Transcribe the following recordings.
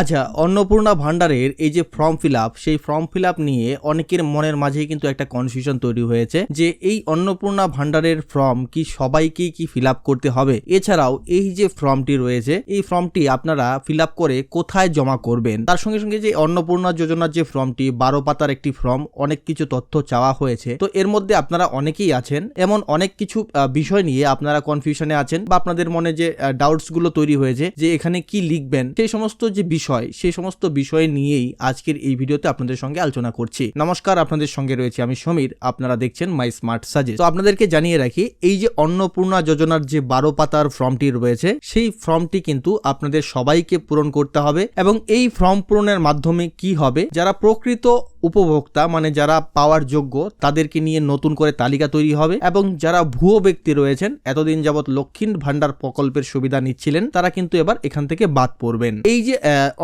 আচ্ছা, অন্নপূর্ণা ভান্ডারের এই যে ফর্ম ফিল আপ, সেই ফর্ম ফিল আপ নিয়ে অনেকের মনের মাঝেই কিন্তু একটা কনফিউশন তৈরি হয়েছে যে এই অন্নপূর্ণা ভান্ডারের ফর্ম কি সবাইকেই কি ফিল আপ করতে হবে। এছাড়াও এই যে ফর্মটি রয়েছে, এই ফর্মটি আপনারা ফিল আপ করে কোথায় জমা করবেন। তার সঙ্গে সঙ্গে যে অন্নপূর্ণা যোজনার যে ফর্মটি 12 পাতার একটি ফর্ম, অনেক কিছু তথ্য চাওয়া হয়েছে। তো এর মধ্যে আপনারা অনেকেই আছেন, এমন অনেক কিছু বিষয় নিয়ে আপনারা কনফিউশনে আছেন বা আপনাদের মনে যে ডাউটস গুলো তৈরি হয়েছে যে এখানে কি লিখবেন, সেই সমস্ত যে সেই সমস্ত বিষয় নিয়েই আজকের এই ভিডিওতে আপনাদের সঙ্গে আলোচনা করছি। নমস্কার, আপনাদের সঙ্গে রয়েছে আমি সমীর, আপনারা দেখছেন মাই স্মার্ট সাজেস্ট। তো আপনাদেরকে জানিয়ে রাখি, এই যে অন্নপূর্ণা যোজনার যে 12 পাতার ফর্মটি রয়েছে, সেই ফর্মটি কিন্তু আপনাদের সবাইকে পূরণ করতে হবে এবং এই ফর্ম পূরণের মাধ্যমে কি হবে, যারা প্রকৃত উপভোক্তা মানে যারা পাওয়ার যোগ্য তাদেরকে নিয়ে নতুন করে তালিকা তৈরি হবে এবং যারা ভুয়ো ব্যক্তি রয়েছেন, এতদিন যাবৎ লক্ষ্মীর ভান্ডার প্রকল্পের সুবিধা নিচ্ছিলেন, তারা কিন্তু এবার এখান থেকে বাদ পড়বেন। এই যে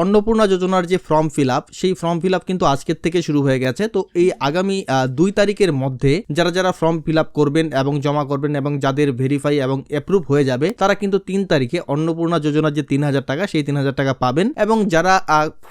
অন্নপূর্ণা যোজনার যে ফর্ম ফিল আপ, সেই ফর্ম ফিল আপ কিন্তু আজকের থেকে শুরু হয়ে গেছে। তো এই আগামী 2 তারিখের মধ্যে যারা যারা ফর্ম ফিল আপ করবেন এবং জমা করবেন এবং যাদের ভেরিফাই এবং অ্যাপ্রুভ হয়ে যাবে, তারা কিন্তু 3 তারিখে অন্নপূর্ণা যোজনার যে 3000 টাকা, সেই 3000 টাকা পাবেন। এবং যারা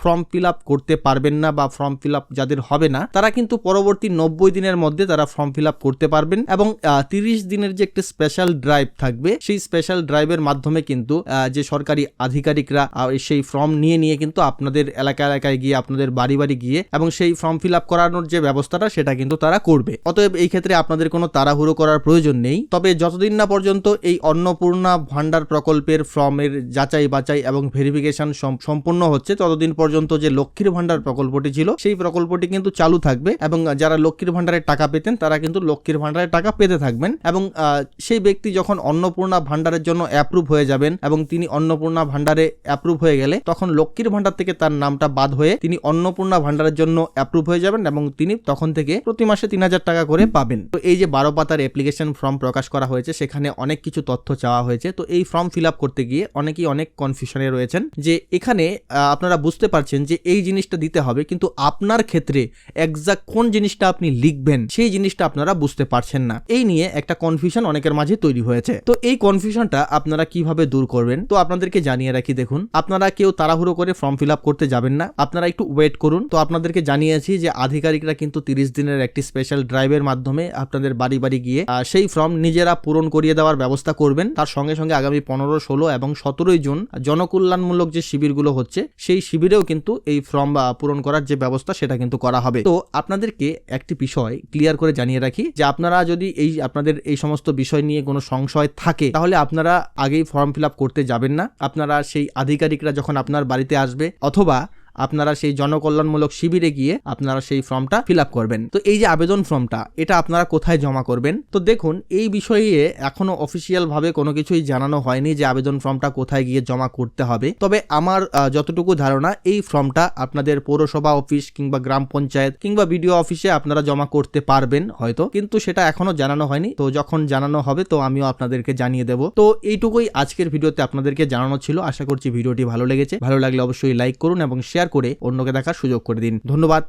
ফর্ম ফিল আপ করতে পারবেন না বা ফর্ম ফিল আপ যাদের হবে না, তারা কিন্তু পরবর্তী 90 দিনের মধ্যে তারা ফর্ম ফিল আপ করতে পারবেন এবং 30 দিনের যে একটা স্পেশাল ড্রাইভ থাকবে, সেই স্পেশাল ড্রাইভের মাধ্যমে কিন্তু যে সরকারি আধিকারিকরা সেই ফর্ম নিয়ে কিন্তু আপনাদের এলাকায় গিয়ে, আপনাদের বাড়ি গিয়ে এবং সেই ফর্ম ফিল আপ করানোর যে ব্যবস্থাটা, সেটা কিন্তু তারা করবে। অতএব এই ক্ষেত্রে আপনাদের কোনো তাড়াহুড়ো করার প্রয়োজন নেই। তবে যতদিন না পর্যন্ত এই অন্নপূর্ণা ভান্ডার প্রকল্পের ফর্মের যাচাই বাছাই এবং ভেরিফিকেশন সম্পূর্ণ হচ্ছে, ততদিন পর্যন্ত যে লক্ষ্মীর ভান্ডার প্রকল্পটি ছিল, সেই প্রকল্পটি কিন্তু চালু থাকবে এবং যারা লক্ষ্মীর ভান্ডারের টাকা পেতেন, তারা কিন্তু লক্ষ্মীর ভান্ডারের টাকা পেতে থাকবেন। এবং সেই ব্যক্তি যখন অন্নপূর্ণা ভান্ডারের জন্য অ্যাপ্রুভ হয়ে যাবেন এবং তিনি অন্নপূর্ণা ভান্ডারে অ্যাপ্রুভ হয়ে গেলে, তখন লক্ষ্মীর ভান্ডার থেকে তার নামটা বাদ হয়ে তিনি অন্নপূর্ণা ভান্ডারের জন্য অ্যাপ্রুভ হয়ে যাবেন এবং তিনি তখন থেকে প্রতি মাসে 3000 টাকা করে পাবেন। তো এই যে 12 পাতার অ্যাপ্লিকেশন ফর্ম প্রকাশ করা হয়েছে, সেখানে অনেক কিছু তথ্য চাওয়া হয়েছে। তো এই ফর্ম ফিল আপ করতে গিয়ে অনেকেই অনেক কনফিউশনে রয়েছেন যে এখানে আপনারা বুঝতে পারছেন যে এই জিনিসটা দিতে হবে, কিন্তু আপনার ক্ষেত্রে এক্সাক্ট কোন জিনিসটা আপনি লিখবেন, সেই জিনিসটা আপনারা বুঝতে পারছেন না। এই নিয়ে একটা কনফিউশন অনেকের মাঝে তৈরি হয়েছে। তো এই কনফিউশনটা আপনারা কিভাবে দূর করবেন, তো আপনাদেরকে জানিয়ে রাখি। দেখুন, আপনারা কেউ তাড়াহুড়ো করে ফর্ম ফিল আপ করতে যাবেন না, আপনারা একটু ওয়েট করুন। তো আপনাদেরকে জানিয়েছি যে আধিকারিকরা কিন্তু 30 দিনের একটি স্পেশাল ড্রাইভের মাধ্যমে আপনাদের বাড়ি গিয়ে সেই ফর্ম নিজেরা পূরণ করিয়ে দেওয়ার ব্যবস্থা করবেন। তার সঙ্গে সঙ্গে আগামী 15, 16 এবং 17 জুন জনকল্যাণমূলক যে শিবিরগুলো হচ্ছে, সেই শিবিরেও কিন্তু এই ফর্ম পূরণ করার যে ব্যবস্থা, সেটা কিন্তু করা হবে। তো আপনাদেরকে একটি বিষয় ক্লিয়ার করে জানিয়ে রাখি যে আপনারা যদি আপনাদের এই সমস্ত বিষয় নিয়ে কোনো সংশয় থাকে, তাহলে আপনারা আগেই ফর্ম ফিল আপ করতে যাবেন না। আপনারা সেই আধিকারিকরা যখন আপনার বাড়িতে আসবে অথবা আপনারা সেই জনকল্যাণমূলক শিবিরে গিয়ে আপনারা সেই ফর্মটা ফিল আপ করবেন। তো এই যে আবেদন ফর্মটা, এটা আপনারা কোথায় জমা করবেন? তো দেখুন, এই বিষয়ে এখনো অফিসিয়াল ভাবে কোনো কিছুই জানানো হয়নি যে আবেদন ফর্মটা কোথায় গিয়ে জমা করতে হবে। তবে আমার যতটুকু ধারণা, এই ফর্মটা আপনাদের পৌরসভা অফিস কিংবা গ্রাম পঞ্চায়েত কিংবা বিডিও অফিসে আপনারা জমা করতে পারবেন হয়তো, কিন্তু সেটা এখনো জানানো হয়নি। তো যখন জানানো হবে, তো আমিও আপনাদেরকে জানিয়ে দেব। তো এইটুকুই আজকের ভিডিওতে আপনাদেরকে জানানো ছিল। আশা করছি ভিডিওটি ভালো লেগেছে। ভালো লাগলে অবশ্যই লাইক করুন এবং শেয়ার করে অন্যকে দেখার সুযোগ করে দিন। ধন্যবাদ।